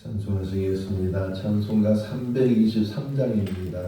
찬송하시겠습니다. 찬송가 323장입니다.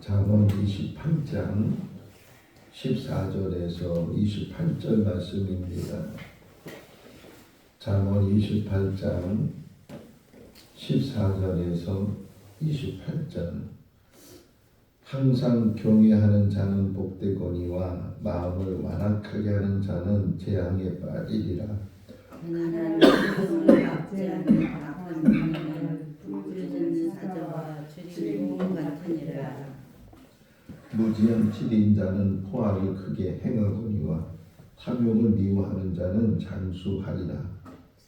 잠언 28장 14절에서 28절 말씀입니다. 잠언 28장 14절에서 28절. 항상 경외하는 자는 복되거니와 마음을 완악하게 하는 자는 재앙에 빠지리라. 가난한 백성을 압제하는 악한 민은 부르짖는 사자와 주리공 같으니라. 무지한 지린 자는 포악을 크게 행하거니와 탐욕을 미워하는 자는 장수하리라.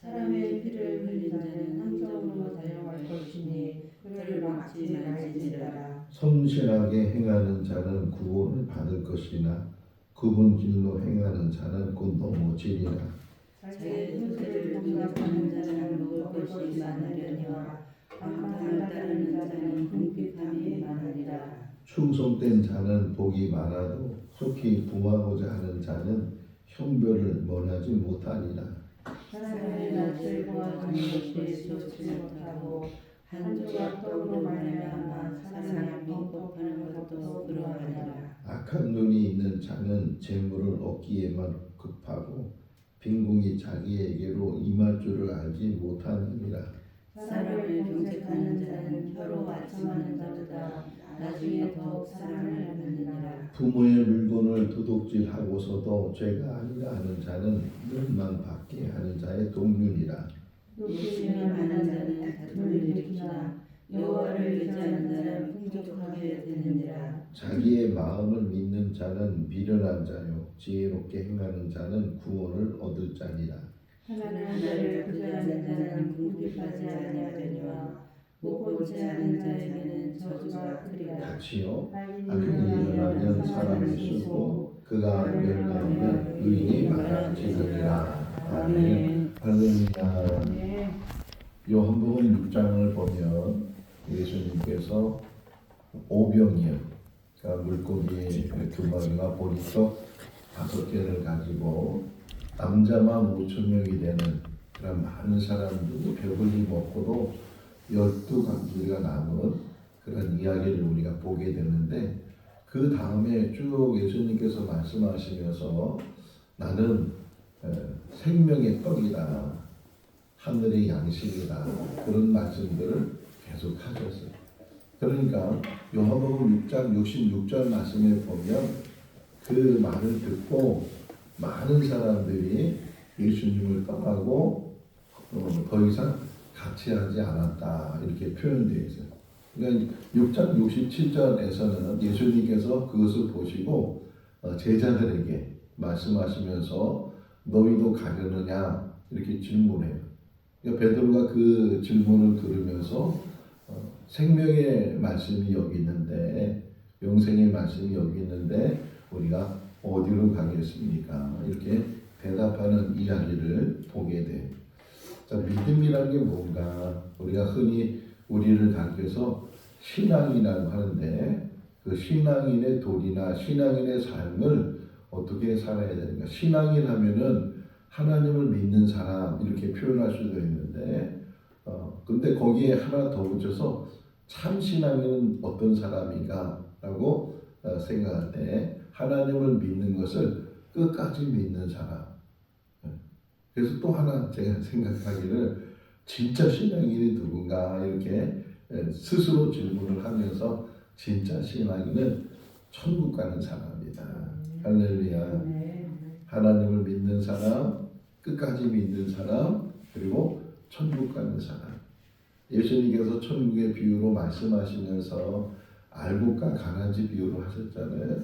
사람의 피를 흘린 자는 함정으로 달려갈 것이니 그를 막지 말지니라. 성실하게 행하는 자는 구원을 받을 것이나 굽은 길로 행하는 자는 곧 넘어지리라. 자기의 소재를 공격하는 자는 먹을 것이 많으려니와 방탕을 따르는 자는 궁핍함이 많으리라. 충성된 자는 복이 많아도 속히 부하고자 하는 자는 형별을 원하지 못하리라. 사람의 낯을 보아주는 것이 좋지 못하고 한 조각 떡으로 말미암아 사람이 빈법하는 것도 그러하니라. 악한 눈이 있는 자는 재물을 얻기에만 급하고 빈궁이 자기에게로 임할 줄을 알지 못하느니라. 사람을 경책하는 자는 혀로 아침하는 자보다 나중에 더욱 사랑을 받느니라. 부모의 물건을 도둑질하고서도 죄가 아니라 하는 자는 멸망받게 하는 자의 동륜이라. 욕심이 많은 자는 다툼을 일으키나 여호와를 의지하는 자는 풍족하게 되느니라. 자기의 마음을 믿는 자는 미련한 자요 지혜롭게 행하는 자는 구원을 얻을 자니라. 하나님을 부정하는 자는 궁핍하지 아니하려니와 목고치 않은 자에게는 저주가 크리라. 같이요. 악인이 일어나면 사람이 쓰고 그가 멸망하면 의인이 많아지느니라. 아멘. 할렐루야. 요한복음 6장을 보면 예수님께서 오병이어, 그러니까 물고기 2마리가 보리떡 5개를 가지고 남자만 5천 명이 되는 그런 많은 사람들이 배불리 먹고도 12강기가 남은 그런 이야기를 우리가 보게 되는데, 그 다음에 쭉 예수님께서 말씀하시면서 나는 생명의 떡이다, 하늘의 양식이다, 그런 말씀들을 계속 하셨어요. 그러니까 요한복음 6장 66절 말씀에 보면 그 말을 듣고 많은 사람들이 예수님을 떠나고 더 이상 같이 하지 않았다, 이렇게 표현되어 있어요. 그러니까 6장 67절에서는 예수님께서 그것을 보시고 제자들에게 말씀하시면서 너희도 가려느냐, 이렇게 질문해요. 그러니까 베드로가 그 질문을 들으면서 생명의 말씀이 여기 있는데, 영생의 말씀이 여기 있는데 우리가 어디로 가겠습니까? 이렇게 대답하는 이야기를 보게 돼요. 자, 믿음이라는 게 뭔가? 우리가 흔히 우리를 가르쳐서 신앙이라고 하는데, 그 신앙인의 도리나 신앙인의 삶을 어떻게 살아야 되는가? 신앙인 하면은 하나님을 믿는 사람, 이렇게 표현할 수도 있는데, 근데 거기에 하나 더 붙여서 참 신앙인은 어떤 사람인가? 라고 생각할 때 하나님을 믿는 것을 끝까지 믿는 사람. 그래서 또 하나 제가 생각하기를 진짜 신앙인이 누군가, 이렇게 스스로 질문을 하면서 진짜 신앙인은 천국 가는 사람이다. 할렐루야. 하나님을 믿는 사람, 끝까지 믿는 사람, 그리고 천국 가는 사람. 예수님께서 천국의 비유로 말씀하시면서 알곡과 가라지 비유로 하셨잖아요.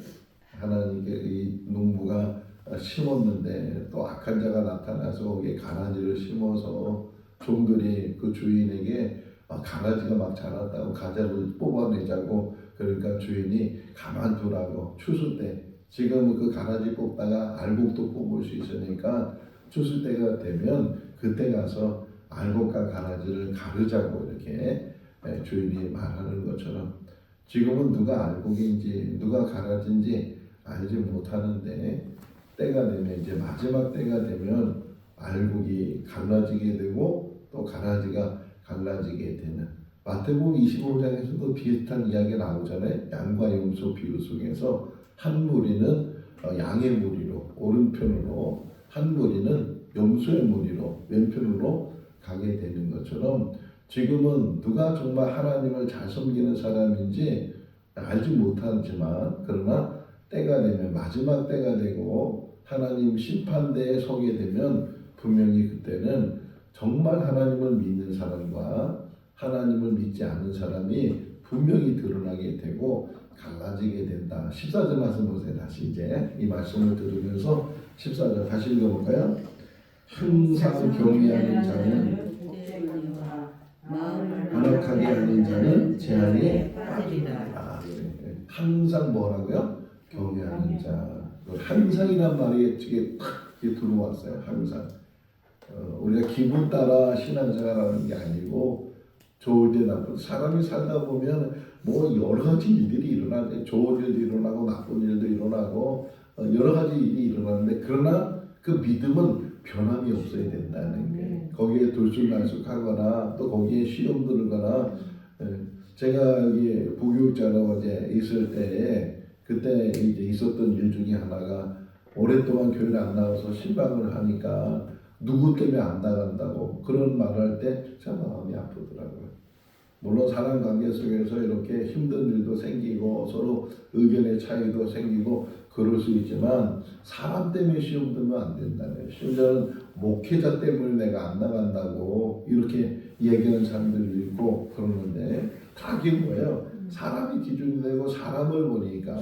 하나님께 이 농부가 심었는데 또 악한 자가 나타나서 거기에 가라지를 심어서 종들이 그 주인에게 가라지가 막 자랐다고 가지를 뽑아내자고, 그러니까 주인이 가만두라고, 추수 때, 지금 그 가라지 뽑다가 알곡도 뽑을 수 있으니까 추수 때가 되면 그때 가서 알곡과 가라지를 가르자고, 이렇게 주인이 말하는 것처럼 지금은 누가 알곡인지 누가 가라지인지 알지 못하는데, 때가 되면, 이제 마지막 때가 되면 알곡이 갈라지게 되고 또 가라지가 갈라지게 되는, 마태복음 25장에서도 비슷한 이야기가 나오잖아요. 양과 염소 비유 속에서 한 무리는 양의 무리로 오른편으로, 한 무리는 염소의 무리로 왼편으로 가게 되는 것처럼, 지금은 누가 정말 하나님을 잘 섬기는 사람인지 알지 못하지만, 그러나 때가 되면, 마지막 때가 되고 하나님 심판대에 서게 되면 분명히 그때는 정말 하나님을 믿는 사람과 하나님을 믿지 않는 사람이 분명히 드러나게 되고 갈라지게 된다. 14절 말씀 보세요. 다시 이제 이 말씀을 들으면서 14절 다시 읽어볼까요? 항상 경외하는 자는 완악하게 하는 자는 재앙에 빠지리라. 항상 뭐라고요? 경외하는 자. 항상이란 말이 되게 탁 들어왔어요. 항상. 우리가 기분 따라 신앙생활하는 게 아니고, 좋을 때 나쁜, 사람이 살다 보면 뭐 여러 가지 일들이 일어나는데, 좋은 일도 일어나고 나쁜 일도 일어나고 여러 가지 일이 일어나는데, 그러나 그 믿음은 변함이 없어야 된다는 게, 거기에 들쑥날쑥하거나 또 거기에 시험 들거나. 제가 여기 부교육자로 이제 있을 때에 그때 이제 있었던 일 중에 하나가, 오랫동안 교회를 안 나와서 신방을 하니까 누구 때문에 안 나간다고 그런 말을 할 때 참 마음이 아프더라고요. 물론 사람 관계 속에서 이렇게 힘든 일도 생기고 서로 의견의 차이도 생기고 그럴 수 있지만, 사람 때문에 시험 들면 안 된다네요. 심지어는 목회자 때문에 내가 안 나간다고 이렇게 얘기하는 사람들도 있고 그러는데, 다 그게 뭐예요? 사람이 기준이 되고 사람을 보니까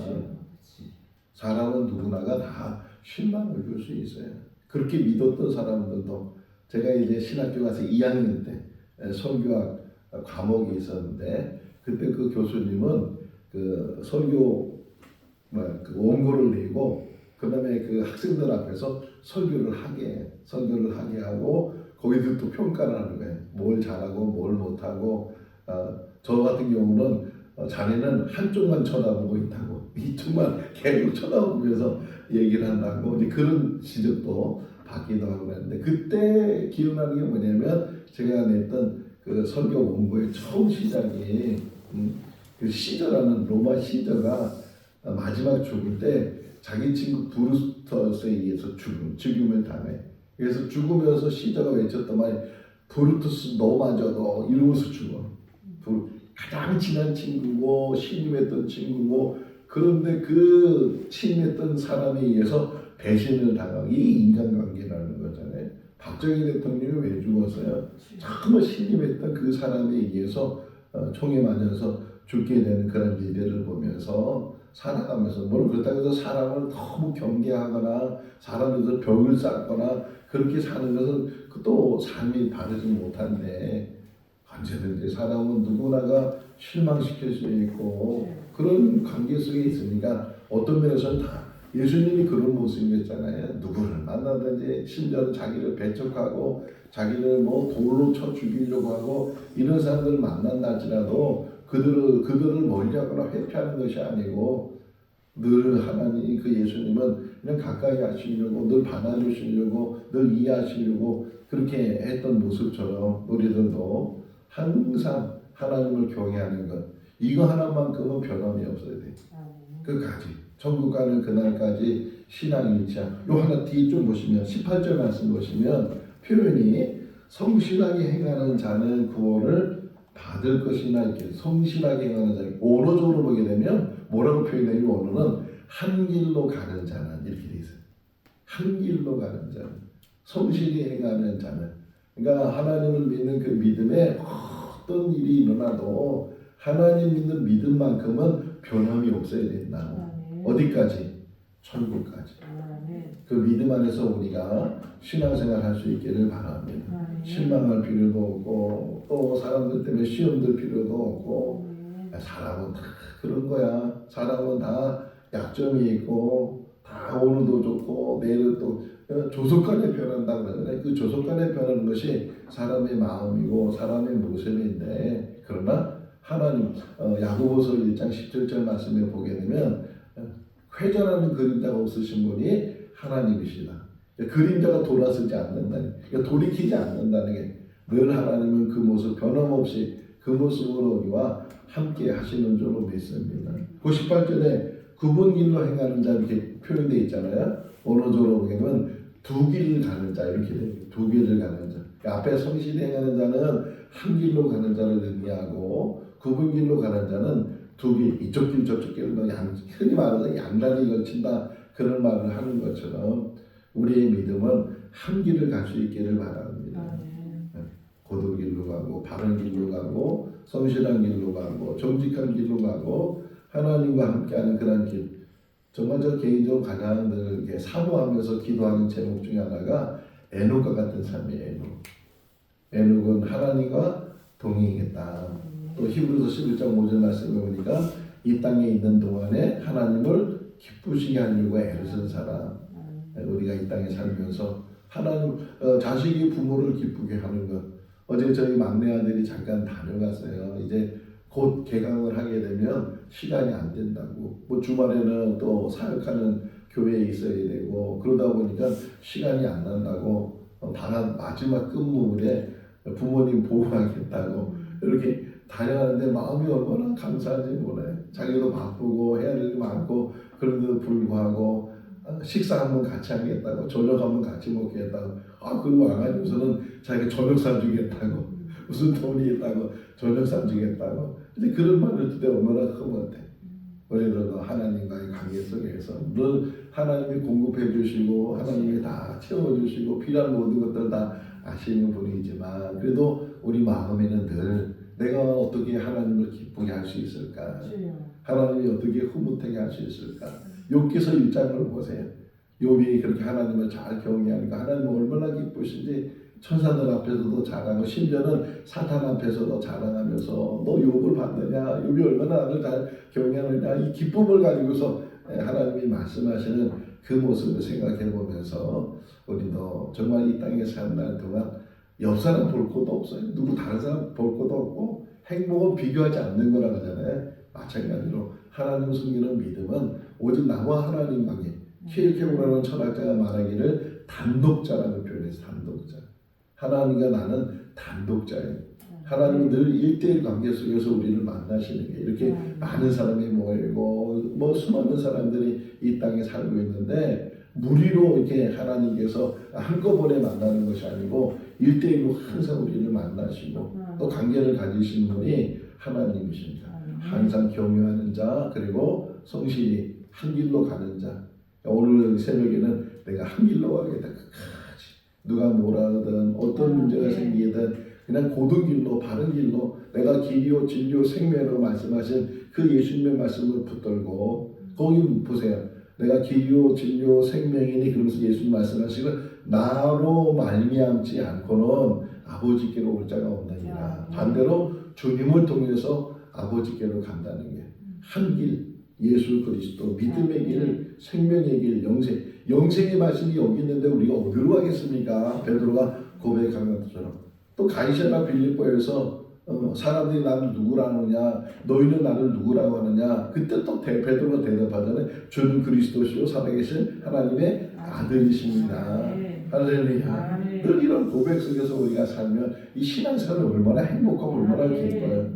사람은 누구나가 다 실망을 줄 수 있어요. 그렇게 믿었던 사람들도, 제가 이제 신학교 가서 2학년 때 설교학 과목이 있었는데, 그때 그 교수님은 그 설교 그 원고를 내고 그다음에 그 학생들 앞에서 설교를 하게 하고 거기서 또 평가를 하는 거예요. 뭘 잘하고 뭘 못하고. 저 같은 경우는 자네는 한쪽만 쳐다보고 있다고, 이쪽만 계속 쳐다보면서 얘기를 한다고, 이제 그런 지적도 받기도 하고 그랬는데 그때 기억나는 게 뭐냐면 제가 냈던 그 설교 원고의 처음 시작이 그 시저라는 로마 시저가 마지막 죽을 때 자기 친구 브루스터스에 의해서 죽음을 당해. 그래서 죽으면서 시저가 외쳤던 말이 브루투스 너마저도 이러면서 죽어. 가장 친한 친구고 신임했던 친구고 그런데 그 친했던 사람에 의해서 배신을 당하고 이 인간관계라는 거잖아요. 박정희 대통령이 왜 죽었어요? 정말 신임했던 그 사람에 의해서 총에 맞아서 죽게 되는 그런 일들을 보면서 살아가면서 물론 그렇다고 해서 사람을 너무 경계하거나 사람에서 벽을 쌓거나 그렇게 사는 것은 또 삶이 바르지 못한데 언제든지 사람은 누구나가 실망시킬 수 있고 그런 관계 속에 있으니까 어떤 면에서는 다 예수님이 그런 모습이었잖아요. 누구를 만나든지 심지어는 자기를 배척하고 자기를 뭐 돌로 쳐 죽이려고 하고 이런 사람들을 만난다 할지라도 그들을 멀리하거나 회피하는 것이 아니고 늘 하나님 그 예수님은 그냥 가까이 하시려고 늘 받아주시려고 늘 이해하시려고 그렇게 했던 모습처럼 우리들도 항상 하나님을 경외하는 것 이거 하나만큼은 변함이 없어야 돼. 끝까지 천국 가는 그날까지 신앙 일치한 요 하나 뒤에 좀 보시면 18절 말씀 보시면 표현이 성실하게 행하는 자는 구원을 받을 것이나 이렇게 성실하게 행하는 자 언어적으로 보게 되면 뭐라고 표현되냐면 언어는 한 길로 가는 자는 이렇게 돼 있어요. 한 길로 가는 자는 성실히 행하는 자는 그러니까 하나님을 믿는 그 믿음에 어떤 일이 일어나도 하나님 믿는 믿음만큼은 변함이 없어야 된다. 어디까지? 천국까지. 그 믿음 안에서 우리가 신앙생활 할 수 있기를 바랍니다. 실망할 필요도 없고 또 사람들 때문에 시험 들 필요도 없고 사람은 다 그런 거야. 사람은 다 약점이 있고 다 오늘도 좋고 내일은 또 조속간에 변한다 그러잖아요. 그 조속간에 변하는 것이 사람의 마음이고 사람의 모습인데 그러나 하나님 야고보서 1장 17절 말씀에 보게 되면 회전하는 그림자가 없으신 분이 하나님이시다. 그림자가 돌아서지 않는다는 그러니까 돌이키지 않는다는 게 늘 하나님은 그 모습 변함없이 그 모습으로 우리와 함께 하시는 줄로 믿습니다. 98절에 구분 길로 행하는 자 이렇게 표현되어 있잖아요. 언어적으로 보게 되면 두 길을 가는 자 이렇게 돼요. 두 길을 가는 자. 그러니까 앞에 성실히 행하는 자는 한 길로 가는 자를 의미하고 구분 길로 가는 자는 두 길, 이쪽 길 저쪽 길로 흔히 말해서 양다리 걸친다 그런 말을 하는 것처럼 우리의 믿음은 한 길을 갈 수 있기를 바랍니다. 고든 길로 가고 바른 길로 가고 성실한 길로 가고 정직한 길로 가고 하나님과 함께하는 그런 길. 정말 저 개인적으로 가장 늘 사모하면서 기도하는 제목 중에 하나가 에녹과 같은 삶이에요. 에녹은 하나님과 동행했다. 또 히브리서 11장 5절 말씀에 보니까 이 땅에 있는 동안에 하나님을 기쁘시게 하려고 애를 쓴 사람. 우리가 이 땅에 살면서 하나님 자식이 부모를 기쁘게 하는 것. 어제 저희 막내 아들이 잠깐 다녀갔어요. 이제 곧 개강을 하게 되면 시간이 안 된다고. 뭐 주말에는 또 사역하는 교회에 있어야 되고 그러다 보니까 시간이 안 난다고 다만 마지막 근무에 부모님 보호하겠다고 이렇게 다녀가는데 마음이 얼마나 감사한지 몰라요. 자기도 바쁘고 해야 될 게 많고 그런데도 불구하고 식사 한번 같이 하겠다고 저녁 한번 같이 먹겠다고 그리고 와가지고서는 자기가 저녁 사주겠다고 무슨 돈이 있다고 저녁 사주겠다고 근데 그런 말을 듣때 얼마나 흐뭇해. 우리들도 하나님과의 관계 속에서 늘 하나님이 공급해 주시고 하나님이 다 채워주시고 필요한 모든 것들 다 아시는 분이지만 그래도 우리 마음에는 늘 내가 어떻게 하나님을 기쁘게 할 수 있을까? 하나님이 어떻게 흐뭇하게 할 수 있을까? 욥기서 1장을 보세요. 욥이 그렇게 하나님을 잘 경외하니까 하나님은 얼마나 기쁘신지 천사들 앞에서도 자랑하고 심지어는 사탄 앞에서도 자랑하면서 너 욥을 봤느냐? 욥이 얼마나 나를 잘 경외하느냐? 이 기쁨을 가지고서 하나님이 말씀하시는 그 모습을 생각해 보면서 우리도 정말 이 땅에 사는 날 동안 옆 사람 볼 것도 없어요. 누구 다른 사람 볼 것도 없고 행복은 비교하지 않는 거라 하잖아요. 마찬가지로 하나님 숨기는 믿음은 오직 나와 하나님 관계. 키엘케고라는 철학자가 말하기를 단독자라고 표현해서 단독자. 하나님과 나는 단독자예요. 하나님은 늘 1대1 관계 속에서 우리를 만나시는 게 이렇게 많은 사람이 모이고 뭐 수많은 사람들이 이 땅에 살고 있는데 무리로 이렇게 하나님께서 한꺼번에 만나는 것이 아니고 1대1로 항상 우리를 만나시고 또 관계를 가지시는 분이 하나님이십니다. 항상 경유하는 자 그리고 성실히 한 길로 가는 자. 오늘 새벽에는 내가 한 길로 가겠다. 끝까지 누가 뭐라 하든 어떤 문제가 생기든 그냥 고든 길로 바른 길로 내가 길이요 진리요 생명으로 말씀하신 그 예수님의 말씀을 붙들고 거기 보세요. 내가 길이요 진리요 생명이니 그러면서 예수님 말씀하시는 나로 말미암지 않고는 아버지께로 올 자가 없느니라. 반대로 주님을 통해서 아버지께로 간다는 게 한 길, 예수 그리스도, 믿음의 길, 생명의 길, 영생의 말씀이 여기 있는데 우리가 어디로 가겠습니까? 베드로가 고백한 것처럼 또 가이사랴 빌립보에서 사람들이 나를 누구라 하느냐 너희는 나를 누구라고 하느냐 그때 또 베드로가 대답하잖아요. 주는 그리스도시요 살아계신 하나님의 아들이십니다. 할렐루야. 늘 이런 고백 속에서 우리가 살면 이 신앙생활은 얼마나 행복하고 얼마나 기뻐요.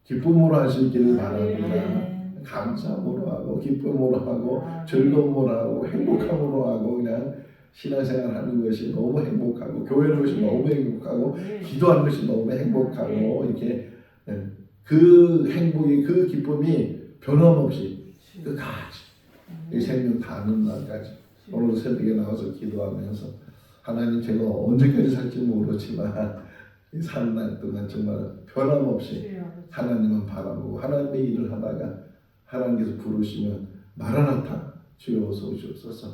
기쁨으로 하시기를 바랍니다. 감사함으로 하고 기쁨으로 하고 즐거움으로 하고 행복함으로 하고 그냥 신앙생활 하는 것이 너무 행복하고 교회를 것이 너무 행복하고 기도하는 것이 너무 행복하고 이렇게 그 행복이 그 기쁨이 변함없이 끝까지 이 생명 닿는 날까지 오늘 새벽에 나와서 기도하면서 하나님 제가 언제까지 살지 모르지만 이 사는 날 동안 정말 변함없이 하나님만 바라보고 하나님의 일을 하다가 하나님께서 부르시면 마라나타 주여 어서 오시옵소서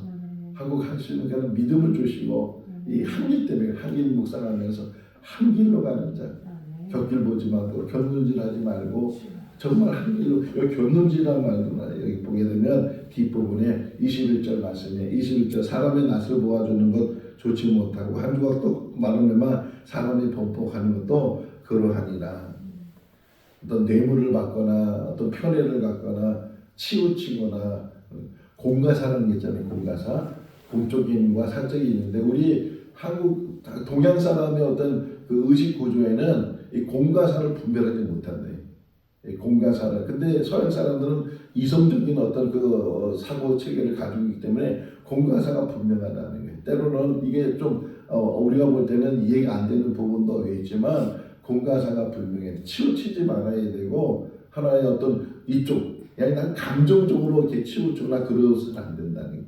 하고 가시는 그런 믿음을 주시고 이 한 길 때문에 한 길 묵상하면서 한 길로 가는 자 곁길 보지 말고 곁눈질하지 말고 정말 한 길로 여기 곁눈질한 말도 여기 보게 되면 뒷부분에 21절 말씀에 21절 사람의 낯을 보아주는 것 좋지 못하고 한 조각 또 마르면 사람이 범벅하는 것도 그러하니라. 어떤 뇌물을 받거나 어떤 편애를 갖거나 치우치거나 공가사라는 게 있잖아요. 공가사 동적인 힘과 사적인 있는데 우리 한국 동양 사람의 어떤 그 의식 구조에는 이 공가사를 분별하지 못한대. 공가사를. 근데 서양 사람들은 이성적인 어떤 그 사고 체계를 가지고 있기 때문에 공가사가 분명하다는 게 때로는 이게 좀 우리가 볼 때는 이해가 안 되는 부분도 있지만 공가사가 분명해. 치우치지 말아야 되고 하나의 어떤 이쪽 그냥 난 감정적으로 이렇게 치우치거나 그러서는 안 된다는 게.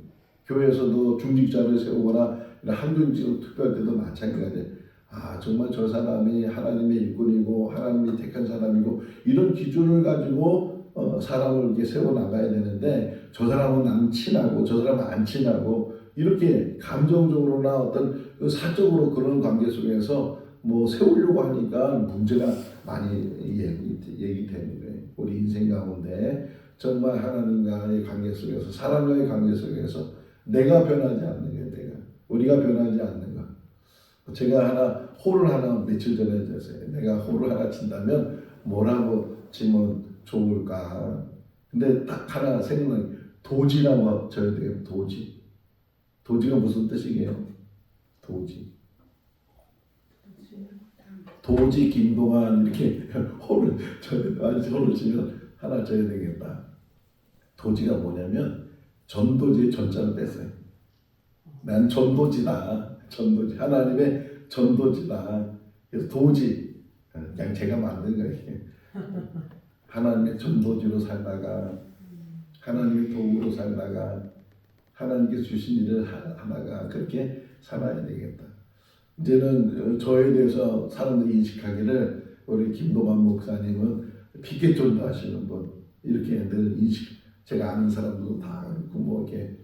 교회에서도 중직자를 세우거나 한중직 특별 때도 마찬가지예요. 아 정말 저 사람이 하나님의 일꾼이고 하나님이 택한 사람이고 이런 기준을 가지고 사람을 이렇게 세워 나가야 되는데 저 사람은 난 친하고 저 사람은 안 친하고 이렇게 감정적으로나 어떤 사적으로 그런 관계 속에서 뭐 세우려고 하니까 문제가 많이 얘기되는 거예요. 우리 인생 가운데 정말 하나님과의 관계 속에서 사람과의 관계 속에서 내가 변하지 않는 거예요. 우리가 변하지 않는 거. 제가 홀을 하나 며칠 전에 졌어요. 내가 홀을 하나 친다면 뭐라고 치면 좋을까? 근데 딱 하나 생각나는 도지라고 쳐야 돼요. 도지. 도지가 무슨 뜻이게요? 도지. 도지 김동완 이렇게 홀을 치면 하나 쳐야 되겠다. 도지가 뭐냐면 전도지의 전자를 뺐어요. 난 전도지다. 전도지. 하나님의 전도지다. 그래서 도지. 그냥 제가 만든 거예요. 하나님의 전도지로 살다가 하나님의 도구로 살다가 하나님께 주신 일을 하다가 그렇게 살아야 되겠다. 이제는 저에 대해서 사람들이 인식하기를 우리 김동완 목사님은 피켓 전도하시는 분 이렇게 늘 제가 아는 사람들도 다 그렇고 뭐 이렇게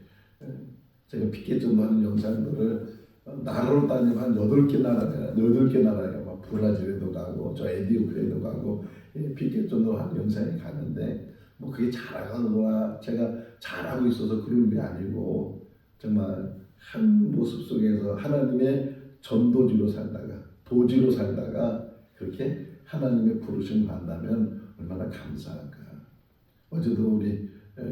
제가 피켓 전도하는 영상들을 나라로 따지면 한 8개 나라에 막 브라질에도 가고 저 에티오피아에도 가고 피켓 전도하는 영상이 가는데 뭐 그게 잘하거나 제가 잘하고 있어서 그런 게 아니고 정말 한 모습 속에서 하나님의 전도지로 살다가 도지로 살다가 그렇게 하나님의 부르심을 받는다면 얼마나 감사할까. 어제도 우리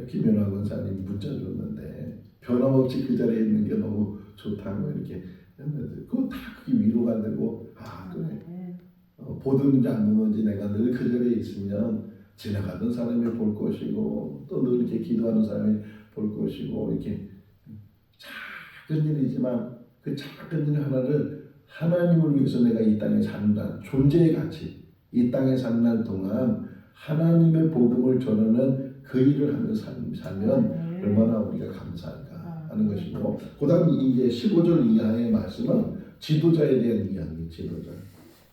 김연아 권사님 문자 줬는데 변함없이 그 자리에 있는 게 너무 좋다고 이렇게 했는데 그거 다 그게 위로가 되고 그래 보든지 안 보든지 내가 늘 그 자리에 있으면 지나가던 사람이 볼 것이고 또 늘 이렇게 기도하는 사람이 볼 것이고 이렇게 작은 일이지만 그 작은 일 하나를 하나님을 위해서 내가 이 땅에 산다 존재의 가치 이 땅에 사는 동안 하나님의 복음을 전하는 그 일을 하며 살면 얼마나 우리가 감사할까 하는 것이고 그 다음 이제 15절 이하의 말씀은 지도자에 대한 이야기 지도자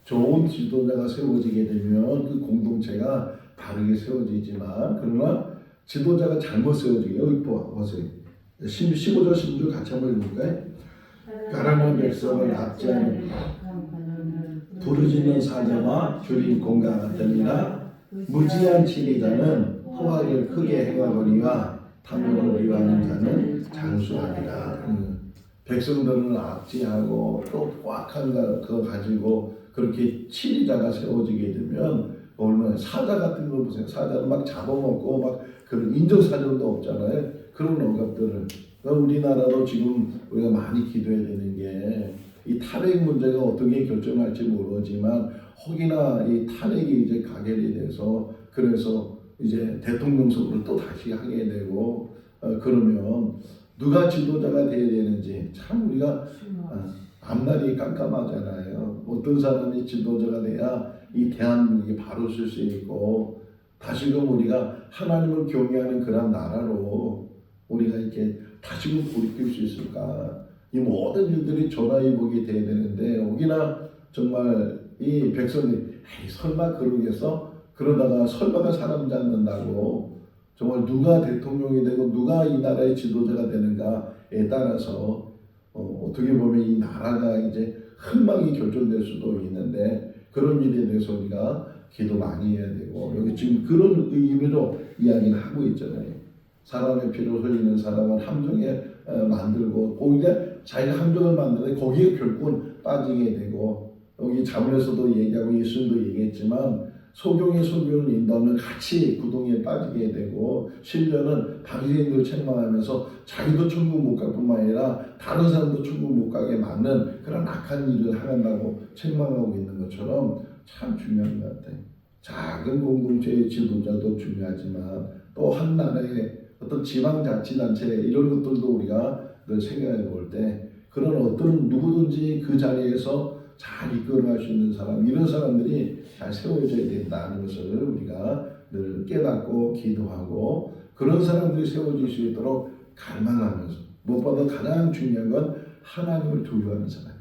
좋은 지도자가 세워지게 되면 그 공동체가 바르게 세워지지만 그러나 지도자가 잘못 세워지게 여기 보세요 15절 16절 같이 한번 읽을까요? 가난한 백성을 압제하는 부르짖는 사자와 줄인 공과 같으니라 무지한 지리자는 허화를 크게 행하거니와 탐욕을 미워하는 자는 장수하리라. 백성들을 압제하고 또 포악한 거 가지고 그렇게 치리자가 세워지게 되면 얼마나 사자 같은 거 보세요. 사자는 막 잡아먹고 막 그런 인정사정도 없잖아요. 그런 억압들을 그러니까 우리나라도 지금 우리가 많이 기도해야 되는 게 이 탄핵 문제가 어떻게 결정할지 모르지만 혹이나 이 탄핵이 이제 가결이 돼서 그래서 이제 대통령 선거를 또 다시 하게 되고 그러면 누가 지도자가 돼야 되는지 참 우리가 앞날이 깜깜하잖아요. 어떤 사람이 지도자가 돼야 이 대한민국이 바로 쓸 수 있고 다시금 우리가 하나님을 경외하는 그런 나라로 우리가 이렇게 다시금 돌이킬 수 있을까? 이 모든 일들이 전화위복이 돼야 되는데 혹이나 정말 이 백성들이 설마 그러겠어? 그러다가 설마가 사람 잡는다고 정말 누가 대통령이 되고 누가 이 나라의 지도자가 되는가에 따라서 어떻게 보면 이 나라가 이제 흥망이 결정될 수도 있는데 그런 일에 대해서 우리가 기도 많이 해야 되고 여기 지금 그런 의미로 이야기를 하고 있잖아요. 사람의 피로 흘리는 사람은 함정에 만들고 오히려 자기가 함정을 만드는데 거기에 결국은 빠지게 되고 여기 자문에서도 얘기하고 예수님도 얘기했지만 소경이 소경을 인도하면 같이 구덩이에 빠지게 되고 심지어는 바리새인들 책망하면서 자기도 천국 못 갈 뿐만 아니라 다른 사람도 천국 못 가게 막는 그런 악한 일을 하간다고 책망하고 있는 것처럼 참 중요한 것 같아요. 작은 공동체의 지도자도 중요하지만 또 한 나라의 어떤 지방자치단체 이런 것들도 우리가 늘 생각해 볼 때 그런 어떤 누구든지 그 자리에서 잘 이끌어갈 수 있는 사람 이런 사람들이 잘 세워져야 된다는 것을 우리가 늘 깨닫고 기도하고 그런 사람들이 세워질 수 있도록 갈망하면서 무엇보다 가장 중요한 건 하나님을 두려워하는 사람.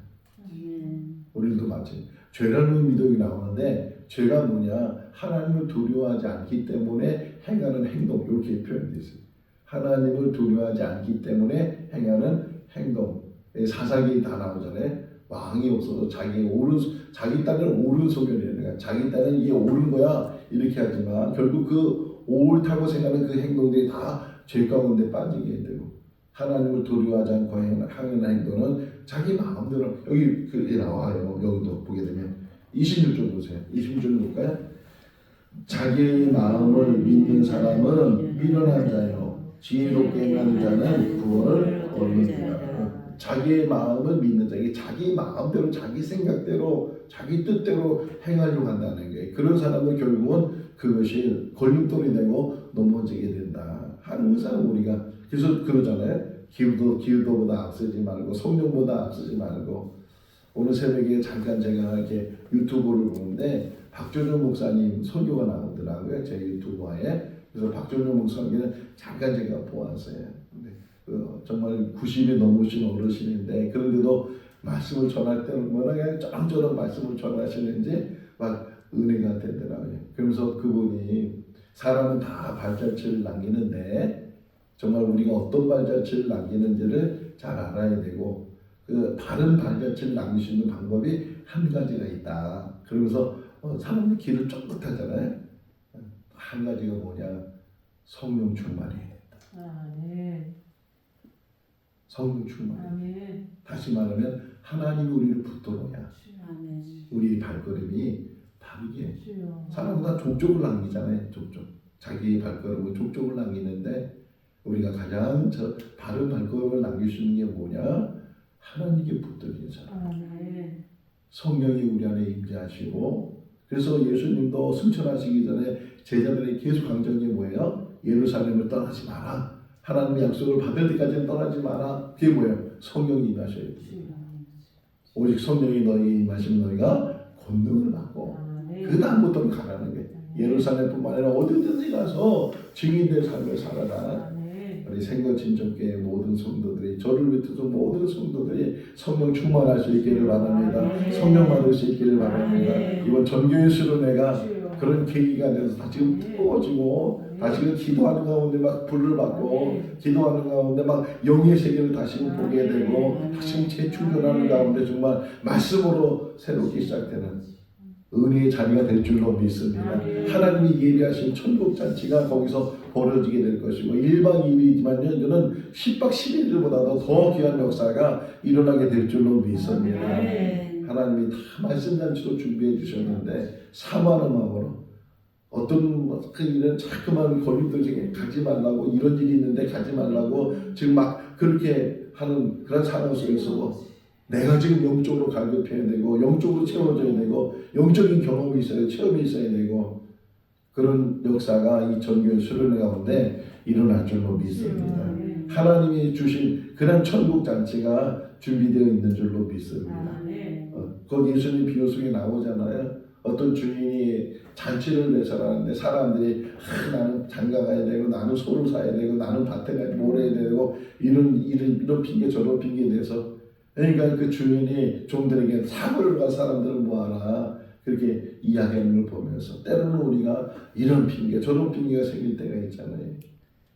우리도 마찬가지. 죄라는 의미도 나오는데 죄가 뭐냐 하나님을 두려워하지 않기 때문에 행하는 행동 이렇게 표현되어 있어요. 하나님을 두려워하지 않기 때문에 행하는 행동 사사기 다 나오잖아요. 왕이 없어서 자기 딸을 오른손이라는 거야. 자기 딸은 이게 옳은 거야 이렇게 하지만 결국 그 옳다고 생각하는 그 행동들이 다 죄 가운데 빠지게 되고 하나님을 두려워하지 않고 하는 행동은 자기 마음대로 여기 그게 나와요. 여기도 보게 되면 26절 보세요. 26절 볼까요? 자기의 마음을 믿는 사람은 미련한 자요 지혜롭게 행하는 자는 구원을 얻느니라. 자기의 마음을 믿는 자에게 자기 마음대로 자기 생각대로 자기 뜻대로 행하려고 한다는 게 그런 사람은 결국은 그것이 걸림돌이 되고 넘어지게 된다. 항상 우리가 그래서 그러잖아요. 기도보다 앞서지 말고 성령보다 앞서지 말고 오늘 새벽에 잠깐 제가 이렇게 유튜브를 보는데 박조준 목사님 설교가 나오더라고요. 제 유튜브에. 그래서 박조준 목사님은 잠깐 제가 보았어요. 근데 정말 90이 넘으신 어르신인데 그런데도 말씀을 전할 때 얼마나 쩌렁쩌렁 말씀을 전하시는지 막 은혜가 되더라고요. 그러면서 그분이 사람은 다 발자취를 남기는데 정말 우리가 어떤 발자취를 남기는지를 잘 알아야 되고 그 바른 발자취를 남길 수 있는 방법이 한 가지가 있다. 그러면서 사람들이 길을 쫓긋하잖아요. 한 가지가 뭐냐? 성령 충만해야 된다. 성령 충만. 다시 말하면 하나님이 우리를 붙들어야 우리 발걸음이 바르게. 사람은 다 족족을 남기잖아요. 족족. 자기 발걸음은 족족을 남기는데 우리가 가장 바른 발걸음을 남길 수 있는 게 뭐냐? 하나님께 붙들린 사람. 아멘. 성령이 우리 안에 임재하시고, 그래서 예수님도 승천하시기 전에 제자들에게 계속 강조한 게 뭐예요? 예루살렘을 떠나지 마라. 하나님의 약속을 받을 때까지는 떠나지 마라. 그게 뭐예요? 성령이 임하셔야 돼. 오직 성령이 너희에게 임하시면 너희가 권능을 받고 그 다음부터는 가라는 거예요. 예루살렘뿐만 아니라 어디든지 가서 증인된 삶을 살아라. 우리 생거진정교회 모든 성도들이, 저를 비롯해서 모든 성도들이 성령 충만할 수 있기를 바랍니다. 성령 받을 수 있기를 바랍니다. 이번 전교회 수련회가 그런 계기가 돼서 다시금 뜨거워지고, 다시금 기도하는 가운데 막 불을 받고, 기도하는 가운데 막 영의 세계를 다시금 보게 되고, 다시금 재충전하는 가운데 정말 말씀으로 새롭게 시작되는 은혜의 자리가 될 줄로 믿습니다. 하나님이 예비하신 천국 잔치가 거기서 벌어지게 될 것이고, 1박 2일이지만요, 이거는 10박 11일보다도 더 귀한 역사가 일어나게 될 줄로 믿습니다. 하나님이 다 말씀 잔치로 준비해 주셨는데 사모하는 마음으로, 어떤 그 일은 자꾸만 걸림돌 중에 가지 말라고, 이런 일이 있는데 가지 말라고 지금 막 그렇게 하는 그런 상황 속에서 내가 지금 영적으로 갈급해야 되고, 영적으로 채워져야 되고, 영적인 경험이 있어야, 체험이 있어야 되고, 그런 역사가 이 전교회 수련회 가운데 일어날 줄로 믿습니다. 하나님이 주신 그런 천국 잔치가 준비되어 있는 줄로 믿습니다. 거기 예수님 비유 속에 나오잖아요. 어떤 주인이 잔치를 내서라는데 사람들이 나는 장가 가야 되고, 나는 소를 사야 되고, 나는 밭에 가야 뭘 해야 되고, 이런 핑계 저런 핑계 대서, 그러니까 그 주인이 종들에게 사고를 간 사람들을 모아라 그렇게 이야기하는 걸 보면서, 때로는 우리가 이런 핑계 저런 핑계가 생길 때가 있잖아요.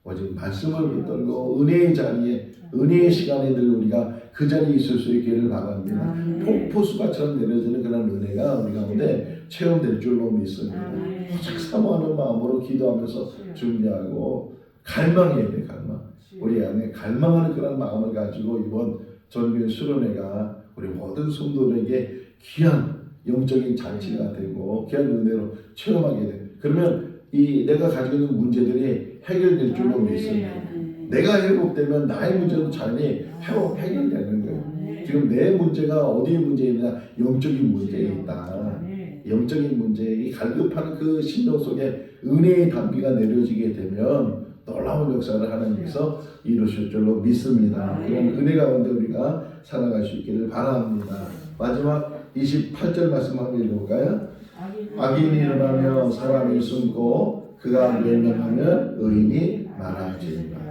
오직 말씀을 붙들고 은혜의 자리에, 은혜의 시간에 늘 우리가 그 자리에 있을 수 있기를 바랍니다. 폭포수가처럼 내려지는 그런 은혜가 우리 가운데 체험될 줄로 믿습니다. 오직 사모하는 마음으로 기도하면서 준비하고 갈망해야 돼. 갈망. 우리 안에 갈망하는 그런 마음을 가지고 이번 전교회 수련회가 우리 모든 성도들에게 귀한 영적인 잔치가 되고 귀한 은혜로 체험하게 돼. 그러면 이 내가 가지고 있는 문제들이 해결될 줄로 믿습니다. 내가 회복되면 나의 문제도 자연히 해결되는 거예요. 지금 내 문제가 어디에 문제 있느냐? 영적인 문제에 있다. 영적인 문제, 이 갈급한 그 심령 속에 은혜의 담비가 내려지게 되면 놀라운 역사를 하나님께서 이루실 줄로 믿습니다. 그런 은혜 가운데 우리가 살아갈 수 있기를 바랍니다. 마지막 28절 말씀 한번 읽어볼까요? 악인이 일어나며 사람을 숨고 그가 멸망하면 의인이 많아지리라.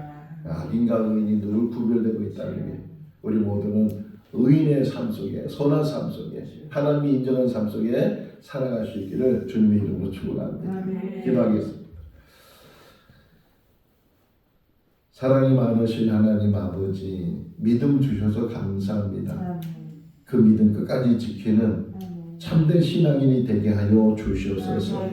악인과 의인이 늘 구별되고 있다는 게, 우리 모두는 의인의 삶 속에, 선한 삶 속에, 하나님이 인정하는 삶 속에 살아갈 수 있기를 주님의 이름으로 축원합니다. 기도하겠습니다. 사랑이 많으신 하나님 아버지, 믿음 주셔서 감사합니다. 그 믿음 끝까지 지키는 참된 신앙인이 되게 하여 주시옵소서.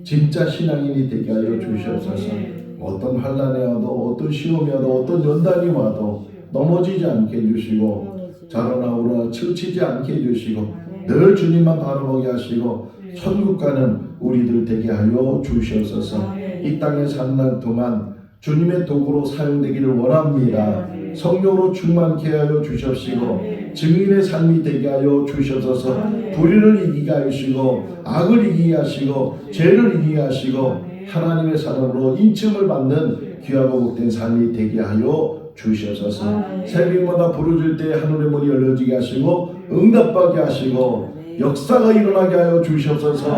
진짜 신앙인이 되게 하여 주시옵소서. 어떤 환난이 와도, 어떤 시험이 와도, 어떤 연단이 와도 넘어지지 않게 해주시고, 자라나 우러나 치우치지 않게 해주시고, 늘 주님만 바라보게 하시고, 천국 가는 우리들 되게 하여 주시옵소서. 이 땅에 사는 날 동안 주님의 도구로 사용되기를 원합니다. 성령으로 충만케 하여 주시옵시고, 증인의 삶이 되게 하여 주시옵소서. 불의를 이기게 하시고, 악을 이기게 하시고, 죄를 이기게 하시고, 하나님의 사람으로 인침을 받는 귀하고 복된 삶이 되게 하여 주시옵소서. 새벽마다 부르짖을 때 하늘의 문이 열려지게 하시고, 응답받게 하시고, 역사가 일어나게 하여 주시옵소서.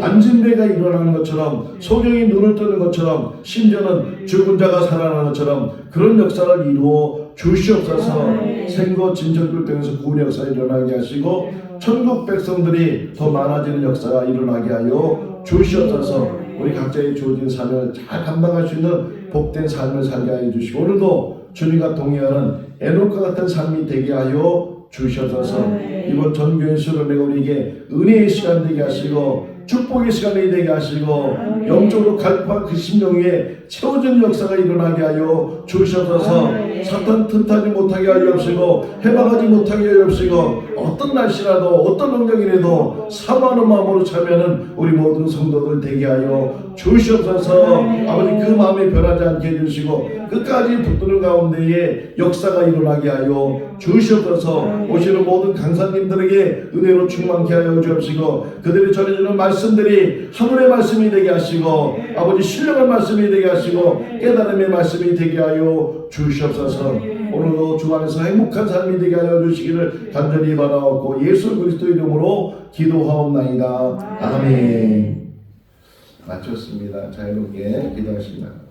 안진배가 일어나는 것처럼, 소경이 눈을 뜨는 것처럼, 심지어는 죽은 자가 살아나는 것처럼 그런 역사를 이루어 주시옵소서. 생거 진정들 통해서 구원의 역사가 일어나게 하시고, 천국 백성들이 더 많아지는 역사가 일어나게 하여 주시옵소서. 우리 각자의 주어진 삶을 잘 감당할 수 있는 복된 삶을 살게 하여 주시고, 오늘도 주님과 동행하는 에녹과 같은 삶이 되게 하여 주시옵소서. 이번 전교회 수련회가 우리에게 은혜의 시간 되게 하시고, 축복의 시간이 되게 하시고 영적으로 갈급한 그 심령 위에 채워지는 역사가 일어나게 하여 주시옵소서. 사탄 틈타지 못하게 하여 주시고 해방하지 못하게 하여 주시고 어떤 날씨라도 어떤 환경이라도 사모하는 마음으로 참여하는 우리 모든 성도들 되게 하여 주시옵소서. 아버지 그 마음이 변하지 않게 해주시고 끝까지 붙드는 가운데에 역사가 일어나게 하여 주시옵소서. 오시는 모든 강사님들에게 은혜로 충만케 하여 주옵시고 그들이 전해주는 말씀들이 하늘의 말씀이 되게 하시고 아버지 신령한 말씀이 되게 하시고 깨달음의 말씀이 되게 하여 주시옵소서. 오늘도 주 안에서 행복한 삶이 되게 하여 주시기를 간절히 바라옵고 예수 그리스도 이름으로 기도하옵나이다. 아멘. 마쳤습니다. 자유롭게 기도하시기 바랍니다.